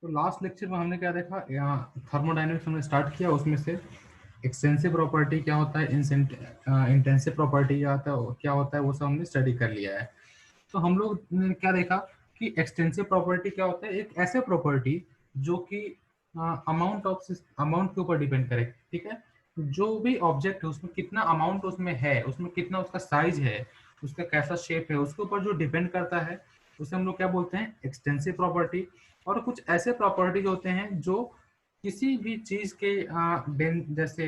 तो last lecture में हमने क्या देखा, यहाँ थर्मोडायनेमिक्स हमने स्टार्ट किया, उसमें से एक्सटेंसिव प्रॉपर्टी क्या होता है, इंटेंसिव प्रॉपर्टी क्या होता है वो सब हमने स्टडी कर लिया है। तो हम लोग ने क्या देखा कि एक्सटेंसिव प्रॉपर्टी क्या होता है, एक ऐसे प्रॉपर्टी जो कि अमाउंट के ऊपर डिपेंड करे। ठीक है, जो भी ऑब्जेक्ट है उसमें कितना अमाउंट उसमें है, उसमें कितना उसका साइज है, उसका कैसा शेप है, उसके ऊपर जो डिपेंड करता है उसे हम लोग क्या बोलते हैं, एक्सटेंसिव प्रॉपर्टी। और कुछ ऐसे प्रॉपर्टीज होते हैं जो किसी भी चीज के जैसे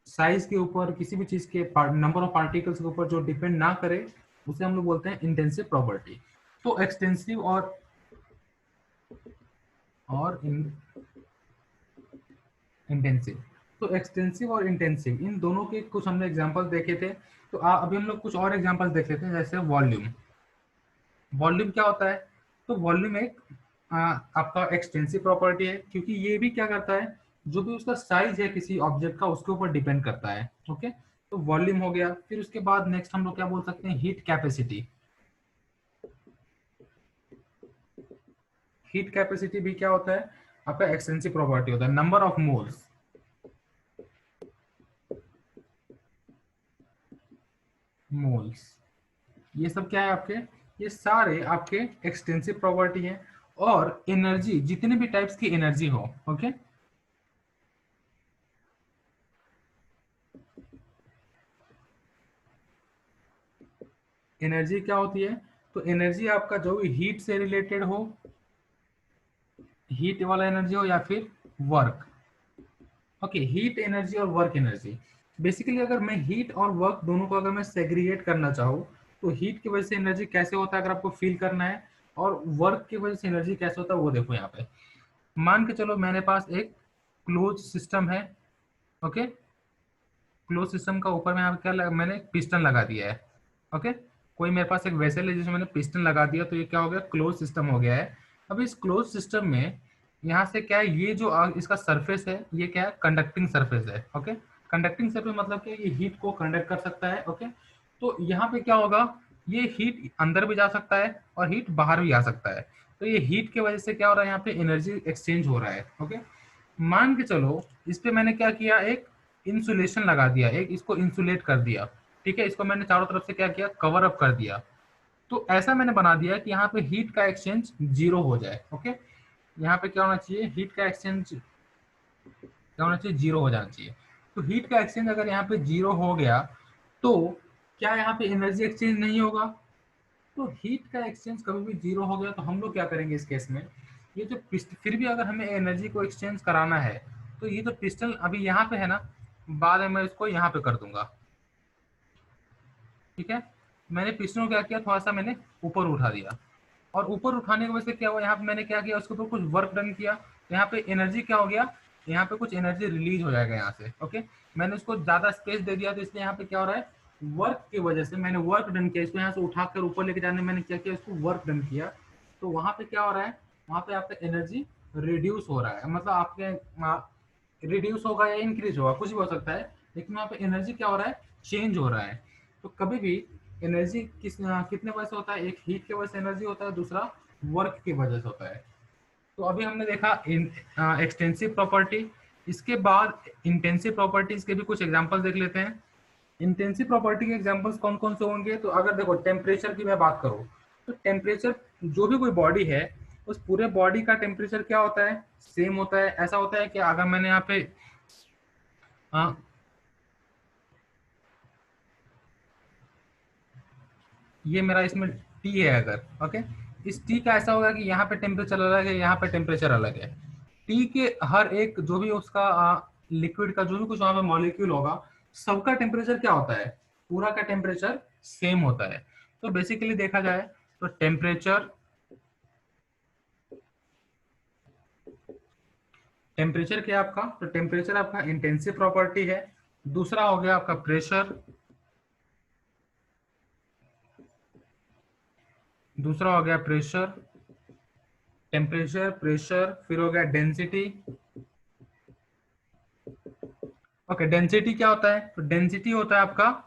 साइज के ऊपर, किसी भी चीज के नंबर ऑफ पार्टिकल्स के ऊपर जो डिपेंड ना करे, उसे हम लोग बोलते हैं इंटेंसिव प्रॉपर्टी। तो एक्सटेंसिव और इंटेंसिव, तो एक्सटेंसिव और इंटेंसिव इन दोनों के कुछ हमने एग्जांपल्स देखे थे। तो अभी हम लोग कुछ और एग्जांपल्स देख लेते हैं, जैसे वॉल्यूम। वॉल्यूम क्या होता है, तो वॉल्यूम एक आपका एक्सटेंसिव प्रॉपर्टी है, क्योंकि ये भी क्या करता है, जो भी उसका साइज है किसी ऑब्जेक्ट का उसके ऊपर डिपेंड करता है। ओके, तो वॉल्यूम हो गया। फिर उसके बाद नेक्स्ट हम लोग क्या बोल सकते हैं, हीट कैपेसिटी। हीट कैपेसिटी भी क्या होता है, आपका एक्सटेंसिव प्रॉपर्टी होता है। नंबर ऑफ मोल्स, मोल्स, ये सब क्या है आपके, ये सारे आपके एक्सटेंसिव प्रॉपर्टी हैं। और एनर्जी, जितने भी टाइप्स की एनर्जी हो, ओके, एनर्जी क्या होती है, तो एनर्जी आपका जो भी हीट से रिलेटेड हो, हीट वाला एनर्जी हो या फिर वर्क। ओके, हीट एनर्जी और वर्क एनर्जी। बेसिकली अगर मैं हीट और वर्क दोनों को अगर मैं सेग्रीगेट करना चाहूँ, तो हीट की वजह से एनर्जी कैसे होता है अगर आपको फील करना है, और वर्क की वजह से एनर्जी कैसे होता है वो देखो यहाँ पे। मान के चलो मेरे पास एक क्लोज सिस्टम है। ओके, क्लोज सिस्टम का ऊपर में यहाँ पे मैंने एक पिस्टन लगा दिया है। ओके, कोई मेरे पास एक वेसल है जिसमें मैंने पिस्टन लगा दिया, तो ये क्या हो गया, क्लोज सिस्टम हो गया है। अब इस क्लोज सिस्टम में यहाँ से क्या है, ये जो इसका सरफेस है ये क्या है, कंडक्टिंग सरफेस है। ओके, कंडक्टिंग सरफेस मतलब क्या है, ये हीट को कंडक्ट कर सकता है। ओके, तो यहाँ पे क्या होगा, ये हीट अंदर भी जा सकता है और हीट बाहर भी आ सकता है। तो ये हीट की वजह से क्या हो रहा है, यहाँ पे एनर्जी एक्सचेंज हो रहा है। ओके, मान के चलो इस पे मैंने क्या किया, एक इंसुलेशन लगा दिया, एक इसको इंसुलेट कर दिया। ठीक है, इसको मैंने चारों तरफ से क्या किया, कवर अप कर दिया। तो ऐसा मैंने बना दिया कि यहाँ पे हीट का एक्सचेंज जीरो हो जाए। ओके, यहाँ पे क्या होना चाहिए, हीट का एक्सचेंज क्या होना चाहिए, जीरो हो जाना चाहिए। तो हीट का एक्सचेंज अगर यहाँ पे जीरो हो गया, तो क्या यहाँ पे एनर्जी एक्सचेंज नहीं होगा। तो हीट का एक्सचेंज कभी भी जीरो हो गया तो हम लोग क्या करेंगे इस केस में, ये जो फिर भी अगर हमें एनर्जी को एक्सचेंज कराना है, तो ये जो पिस्टन अभी यहाँ पे है ना, बाद में मैं इसको यहाँ पे कर दूंगा। ठीक है, मैंने पिस्टन को क्या किया, थोड़ा सा मैंने ऊपर उठा दिया, और ऊपर उठाने की वजह से क्या हुआ, यहाँ पे मैंने क्या किया, उसके ऊपर कुछ वर्क डन किया, तो यहाँ पे एनर्जी क्या हो गया, यहाँ पे कुछ एनर्जी रिलीज हो जाएगा यहाँ से। ओके, मैंने उसको ज्यादा स्पेस दे दिया, तो इसलिए यहाँ पे क्या हो रहा है, वर्क की वजह से मैंने वर्क डन किया, इसको यहाँ से उठाकर ऊपर लेके जाने में मैंने क्या किया, इसको वर्क डन किया। तो वहां पे क्या हो रहा है, वहां पे आपका एनर्जी रिड्यूस हो रहा है, मतलब आपके रिड्यूस होगा या इंक्रीज होगा, कुछ भी हो सकता है, लेकिन वहां पे एनर्जी क्या हो रहा है, चेंज हो रहा है। तो कभी भी एनर्जी कितने वजह से होता है, एक हीट की वजह से एनर्जी होता है, दूसरा वर्क की वजह से होता है। तो अभी हमने देखा एक्सटेंसिव प्रॉपर्टी। इसके बाद इंटेंसिव प्रॉपर्टीज के भी कुछ एग्जांपल देख लेते हैं। इंटेंसिव प्रॉपर्टी के एग्जांपल्स कौन कौन से होंगे, तो अगर देखो टेम्परेचर की मैं बात करूं, तो टेम्परेचर, जो भी कोई बॉडी है उस पूरे बॉडी का टेम्परेचर क्या होता है, सेम होता है। ऐसा होता है कि अगर मैंने यहाँ पे आ, ये मेरा इसमें टी है अगर, ओके, इस टी का ऐसा होगा कि यहाँ पे टेम्परेचर अलग है, यहाँ पे टेम्परेचर अलग है। टी के हर एक जो भी उसका लिक्विड का जो भी कुछ वहां पे मॉलिक्यूल होगा, सबका टेम्परेचर क्या होता है, पूरा का टेम्परेचर सेम होता है। तो बेसिकली देखा जाए तो टेम्परेचर, टेम्परेचर क्या है आपका, तो टेम्परेचर आपका इंटेंसिव प्रॉपर्टी है। दूसरा हो गया आपका प्रेशर, दूसरा हो गया प्रेशर, टेम्परेचर, प्रेशर, फिर हो गया डेंसिटी। ओके, डेंसिटी क्या होता है, तो डेंसिटी होता है आपका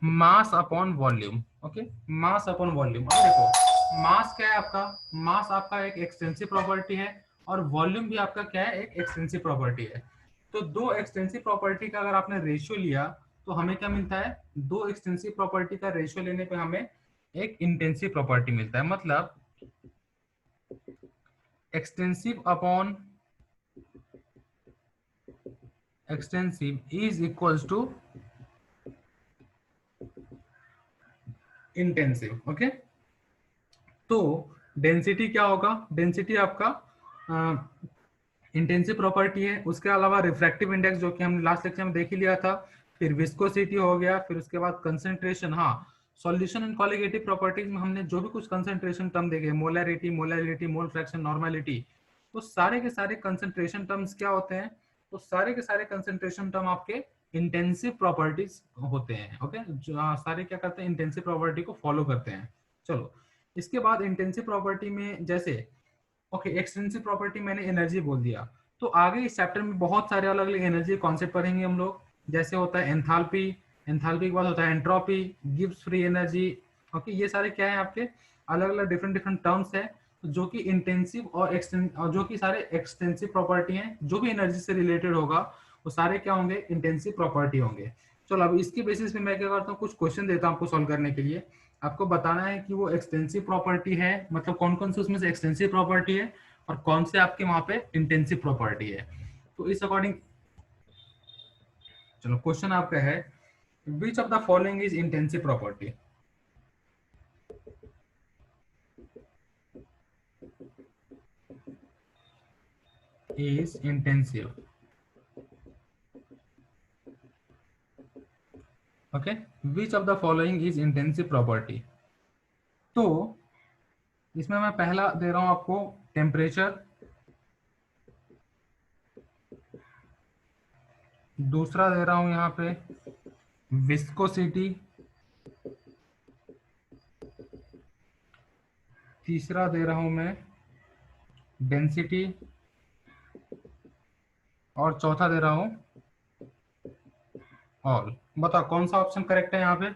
मास अपॉन वॉल्यूम। ओके, मास अपॉन वॉल्यूम। अब देखो मास क्या है आपका, मास आपका एक एक्सटेंसिव प्रॉपर्टी है और वॉल्यूम भी आपका क्या है, एक एक्सटेंसिव प्रॉपर्टी है। तो दो एक्सटेंसिव प्रॉपर्टी का अगर आपने रेशियो लिया तो हमें क्या मिलता है, दो एक्सटेंसिव प्रॉपर्टी का रेशियो लेने पे हमें एक इंटेंसिव प्रॉपर्टी मिलता है। मतलब extensive upon extensive is equals to intensive. Okay, तो डेंसिटी क्या होगा, डेंसिटी आपका इंटेंसिव प्रॉपर्टी है। उसके अलावा रिफ्रैक्टिव इंडेक्स जो कि हमने लास्ट लेक्चर में देख ही लिया था, फिर विस्कोसिटी हो गया, फिर उसके बाद कंसंट्रेशन। हाँ, सॉल्यूशन एंड कॉलिगेटिव प्रॉपर्टीज में हमने जो भी कुछ कंसंट्रेशन टर्म देखे, molarity, molality, mole fraction, normality, तो सारे के सारे कंसंट्रेशन टर्म्स क्या होते हैं, तो सारे के सारे कंसंट्रेशन टर्म आपके इंटेंसिव प्रॉपर्टीज होते हैं। ओके, सारे क्या करते हैं, इंटेंसिव प्रॉपर्टी को फॉलो करते हैं। चलो, इसके बाद इंटेंसिव प्रॉपर्टी में जैसे ओके, एक्सटेंसिव प्रॉपर्टी मैंने एनर्जी बोल दिया, तो आगे इस चैप्टर में बहुत सारे अलग अलग एनर्जी कॉन्सेप्ट पढ़ेंगे हम लोग। जैसे होता है एंथैल्पी, एंथैल्पी के बाद होता है entropy, Gibbs free energy. Okay, ये सारे क्या है आपके अलग अलग डिफरेंट डिफरेंट टर्म्स है जो कि इंटेंसिव और जो कि सारे एक्सटेंसिव प्रॉपर्टी हैं, जो भी एनर्जी से रिलेटेड होगा वो सारे क्या होंगे, इंटेंसिव प्रॉपर्टी होंगे। चलो, अब इसकी बेसिस पे मैं क्या करता हूँ, कुछ क्वेश्चन देता हूँ आपको सॉल्व करने के लिए। आपको बताना है कि वो एक्सटेंसिव प्रॉपर्टी है, मतलब कौन कौन से उसमें से एक्सटेंसिव प्रॉपर्टी है और कौन से आपके वहां पे इंटेंसिव प्रॉपर्टी है। तो इस अकॉर्डिंग चलो, क्वेश्चन आपका है, विच of the following is intensive property. Is intensive. Okay, which of the following is intensive property. तो इसमें मैं पहला दे रहा हूं आपको टेम्परेचर, दूसरा दे रहा हूं यहाँ पे विस्कोसिटी, तीसरा दे रहा हूं मैं डेंसिटी, और चौथा दे रहा हूं ऑल। बताओ कौन सा ऑप्शन करेक्ट है यहाँ पे,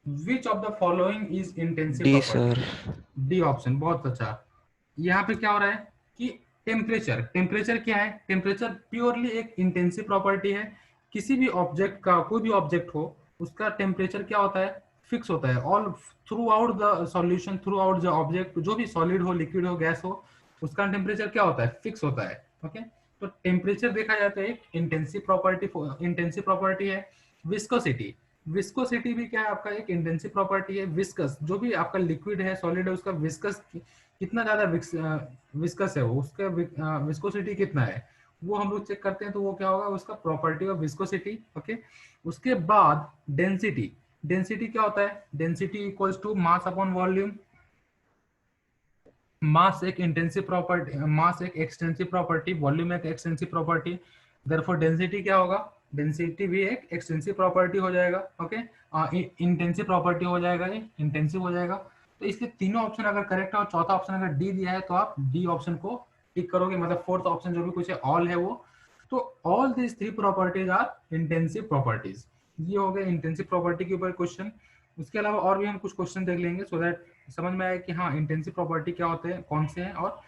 विच of the following is intensive D property. Sir. D option, बहुत अच्छा। यहाँ पे क्या हो रहा है कि टेम्परेचर, टेम्परेचर क्या है, टेम्परेचर प्योरली एक इंटेंसिव प्रॉपर्टी है। किसी भी ऑब्जेक्ट का, कोई भी ऑब्जेक्ट हो, उसका टेम्परेचर क्या होता है, फिक्स होता है। All through out the solution, through out the object, जो भी सॉलिड हो, लिक्विड हो, गैस हो, उसका टेम्परेचर क्या होता है, फिक्स होता है। ओके, तो टेम्परेचर देखा जाता है एक इंटेंसिव प्रॉपर्टी, इंटेंसिव प्रॉपर्टी है। विस्कोसिटी, विस्कोसिटी भी क्या है आपका एक इंटेंसिव प्रॉपर्टी है। विस्कस, जो भी आपका लिक्विड है, सॉलिड है, उसका विस्कस कितना ज्यादा विस्कस है, वो उसका विस्कोसिटी कितना है, वो हम लोग चेक करते हैं। तो वो क्या होगा, उसका प्रॉपर्टी ऑफ विस्कोसिटी। ओके, उसके बाद डेंसिटी, डेंसिटी क्या होता है, density equals to mass upon volume. Mass एक इंटेंसिव प्रॉपर्टी, मास एक एक्सटेंसिव प्रॉपर्टी, वॉल्यूम एक एक्सटेंसिव प्रॉपर्टी, देयरफॉर डेंसिटी क्या होगा, डेंसिटी भी एक एक्सटेंसिव प्रॉपर्टी हो जाएगा। ओके, इंटेंसिव प्रॉपर्टी हो जाएगा, ये इंटेंसिव हो जाएगा। तो इसके तीनों ऑप्शन अगर करेक्ट है और चौथा ऑप्शन अगर डी दिया है तो आप डी ऑप्शन को टिक करोगे, मतलब फोर्थ ऑप्शन जो भी कुछ है ऑल है वो। तो all this three properties are intensive properties. ये हो गया इंटेंसिव प्रॉपर्टी के ऊपर क्वेश्चन। उसके अलावा और भी हम कुछ क्वेश्चन देख लेंगे सो दैट समझ में आए कि हाँ इंटेंसिव प्रॉपर्टी क्या होते हैं, कौन से हैं, और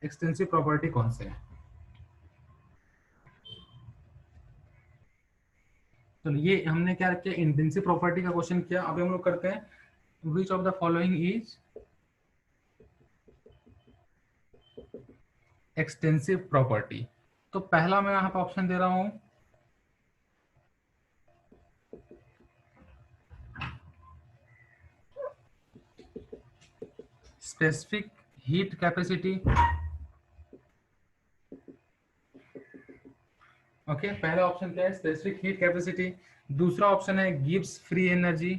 एक्सटेंसिव प्रॉपर्टी कौन से हैं। तो ये हमने क्या किया, इंटेंसिव प्रॉपर्टी का क्वेश्चन किया। अभी हम लोग करते हैं विच of the following is extensive property. तो पहला मैं यहाँ पे ऑप्शन दे रहा हूं स्पेसिफिक हीट कैपेसिटी। ओके, पहला ऑप्शन क्या है, स्पेसिफिक हीट कैपेसिटी। दूसरा ऑप्शन है गिब्स फ्री एनर्जी।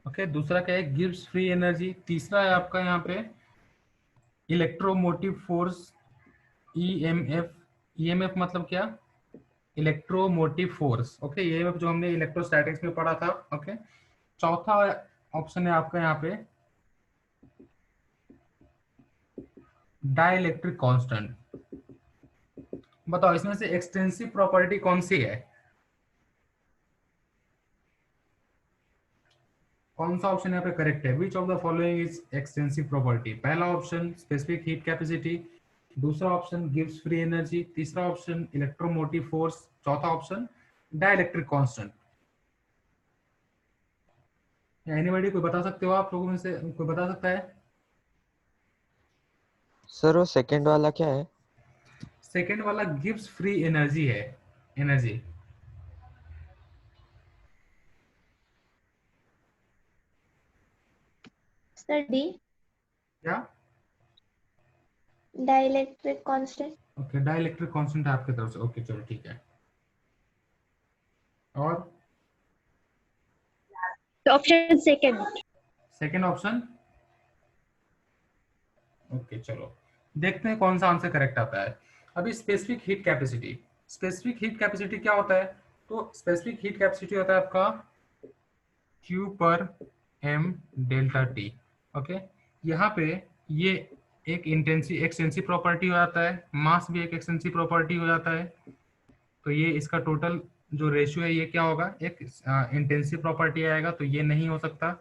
ओके, दूसरा क्या है, गिब्स फ्री एनर्जी। तीसरा है आपका यहाँ पे इलेक्ट्रोमोटिव फोर्स, ईएमएफ। ईएमएफ मतलब क्या, इलेक्ट्रोमोटिव फोर्स। ओके, ईएमएफ जो हमने इलेक्ट्रोस्टैटिक्स में पढ़ा था। ओके, चौथा ऑप्शन है आपका यहाँ पे डाइलेक्ट्रिक कांस्टेंट। बताओ इसमें से एक्सटेंसिव प्रॉपर्टी कौन सी है? कौन सा ऑप्शन यहाँ पे करेक्ट है? विच of the following is extensive property? पहला ऑप्शन स्पेसिफिक हीट कैपेसिटी, दूसरा ऑप्शन गिव्स फ्री एनर्जी, तीसरा ऑप्शन इलेक्ट्रोमोटिव फोर्स, चौथा ऑप्शन डाइलेक्ट्रिक कांस्टेंट। एनीबॉडी कोई बता सकते हो आप लोगों में से कोई बता सकता है? सर वो सेकंड वाला क्या है? सेकेंड वाला गिव्स फ्री एनर्जी है, एनर्जी। सर डी, क्या? Dielectric constant. Okay, dielectric constant है आपकी तरफ से। ओके चलो ठीक है। और option second. Second option. Okay चलो देखते हैं कौन सा आंसर करेक्ट आता है। अभी specific heat capacity, specific heat capacity क्या होता है? तो स्पेसिफिक हीट कैपेसिटी होता है आपका Q पर M डेल्टा T। ओके, यहाँ पे ये एक एक्सटेंसिव प्रॉपर्टी हो जाता है, मास भी एक एक्सटेंसिव प्रॉपर्टी हो जाता है। तो ये इसका टोटल जो रेशियो है ये क्या होगा? एक इंटेंसिव प्रॉपर्टी आएगा, तो ये नहीं हो सकता।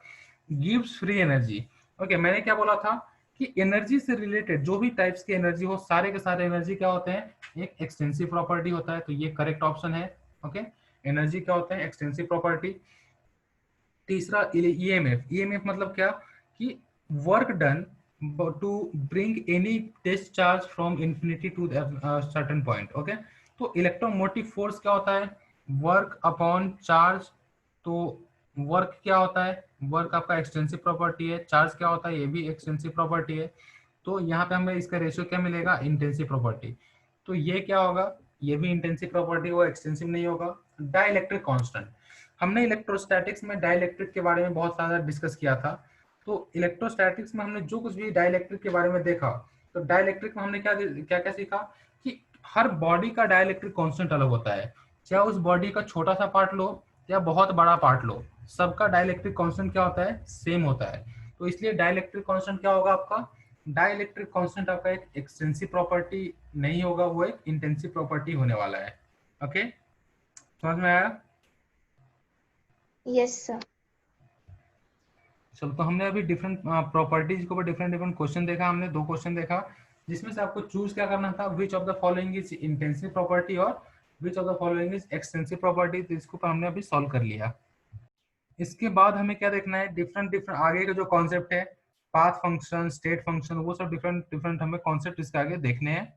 Gives free energy. ओके, मैंने क्या बोला था कि एनर्जी से रिलेटेड जो भी टाइप्स की एनर्जी हो, सारे के सारे एनर्जी क्या होते हैं? एक एक्सटेंसिव प्रॉपर्टी होता है, तो ये करेक्ट ऑप्शन है। ओके, एनर्जी क्या होता है? Extensive property. तीसरा ईएमएफ, ईएमएफ मतलब क्या? कि work done to bring any test charge from infinity to certain point. Okay, तो इलेक्ट्रोमोटिव फोर्स क्या होता है? Work upon charge. तो वर्क क्या होता है? वर्क आपका एक्सटेंसिव प्रॉपर्टी है। चार्ज क्या होता है? ये भी एक्सटेंसिव प्रॉपर्टी है। तो यहाँ पे हमें इसका रेशियो क्या मिलेगा? Intensive property. तो ये क्या होगा? ये भी इंटेंसिव प्रॉपर्टी होगा, एक्सटेंसिव नहीं होगा। डाइलेक्ट्रिक कांस्टेंट, हमने इलेक्ट्रोस्टैटिक्स में डाइलेक्ट्रिक के बारे में बहुत सारा डिस्कस किया था। तो इलेक्ट्रोस्टैटिक्स में हमने जो कुछ भी डाइलेक्ट्रिक के बारे में देखा, तो डाइलेक्ट्रिक में हमने क्या क्या क्या सीखा कि हर बॉडी का डाइलेक्ट्रिक कांस्टेंट अलग होता है। चाहे उस बॉडी का छोटा सा पार्ट लो या बहुत बड़ा पार्ट लो, सबका डाइलेक्ट्रिक कांस्टेंट क्या होता है? सेम होता है। तो इसलिए डाइलेक्ट्रिक कांस्टेंट क्या होगा आपका? डाइलेक्ट्रिक कांस्टेंट आपका एक एक्सटेंसिव प्रॉपर्टी नहीं होगा, वो एक इंटेंसिव प्रॉपर्टी होने वाला है। ओके, समझ में आया? Yes sir. चलो, तो हमने अभी डिफरेंट प्रॉपर्टीज के ऊपर डिफरेंट डिफरेंट क्वेश्चन देखा। हमने 2 क्वेश्चन देखा जिसमें से आपको चूज क्या करना था? Which of the following is intensive property और which of the following is extensive property. तो इसको हमने अभी सॉल्व कर लिया। इसके बाद हमें क्या देखना है? डिफरेंट डिफरेंट आगे का जो कॉन्सेप्ट है, पाथ फंक्शन, स्टेट फंक्शन, वो सब डिफरेंट डिफरेंट हमें कॉन्सेप्ट इसके आगे देखने हैं।